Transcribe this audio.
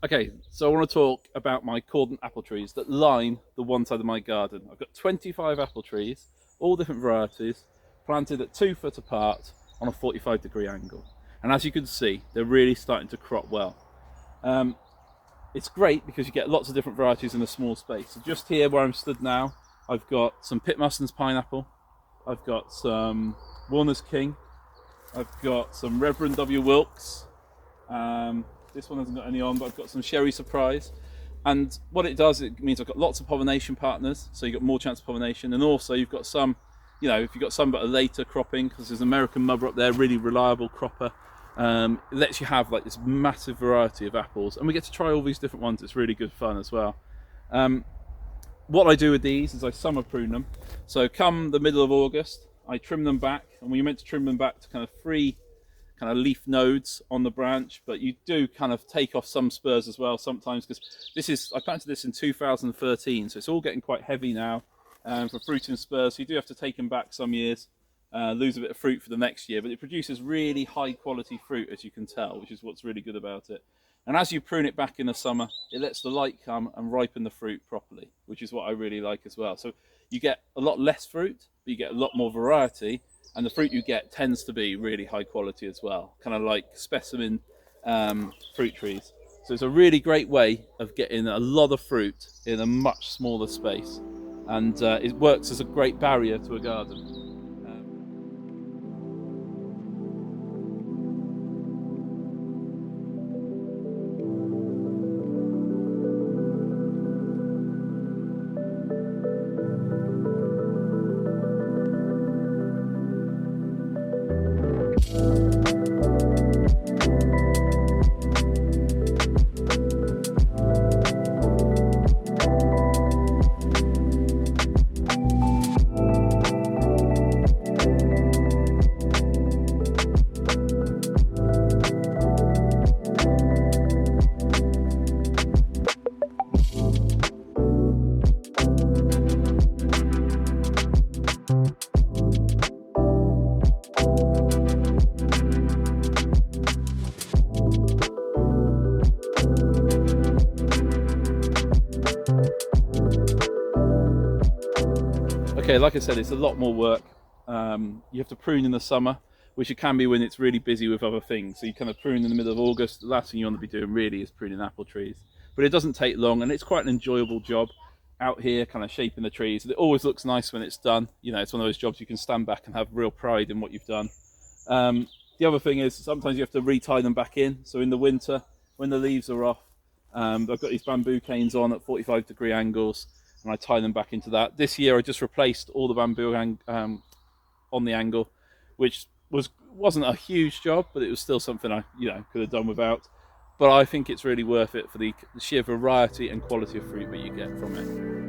Okay, so I want to talk about my Cordon apple trees that line the one side of my garden. I've got 25 apple trees, all different varieties, planted at 2 foot apart on a 45-degree angle. And as you can see, they're really starting to crop well. Um, it's great because you get lots of different varieties in a small space. So just here where I'm stood now, I've got some Pitmusters pineapple, I've got some Warner's King, I've got some Reverend W. Wilkes. This one hasn't got any on, but I've got some Sherry Surprise. And what it does, it means I've got lots of pollination partners, so you've got more chance of pollination. And also you've got some, if you've got some that are later cropping, because there's an American mother up there, really reliable cropper. It lets you have like this massive variety of apples. And we get to try all these different ones. It's really good fun as well. What I do with these is I summer prune them. So come the middle of August, I trim them back. And when you're meant to trim them back to kind of free kind of leaf nodes on the branch, but you do kind of take off some spurs as well sometimes, because I planted this in 2013, so it's all getting quite heavy now for fruiting spurs. So you do have to take them back some years, lose a bit of fruit for the next year, but it produces really high quality fruit, as you can tell, which is what's really good about it. And as you prune it back in the summer, it lets the light come and ripen the fruit properly, which is what I really like as well. So you get a lot less fruit, but you get a lot more variety, and the fruit you get tends to be really high quality as well, kind of like specimen fruit trees. So it's a really great way of getting a lot of fruit in a much smaller space, and it works as a great barrier to a garden. Okay, like I said, it's a lot more work. You have to prune in the summer, which it can be when it's really busy with other things. So you kind of prune in the middle of August. The last thing you want to be doing really is pruning apple trees. But it doesn't take long, and it's quite an enjoyable job out here, kind of shaping the trees. It always looks nice when it's done. It's one of those jobs you can stand back and have real pride in what you've done. The other thing is sometimes you have to re-tie them back in. So in the winter, when the leaves are off, I've got these bamboo canes on at 45-degree angles, and I tie them back into that. This year I just replaced all the bamboo on the angle, which wasn't a huge job, but it was still something I could have done without. But I think it's really worth it for the sheer variety and quality of fruit that you get from it.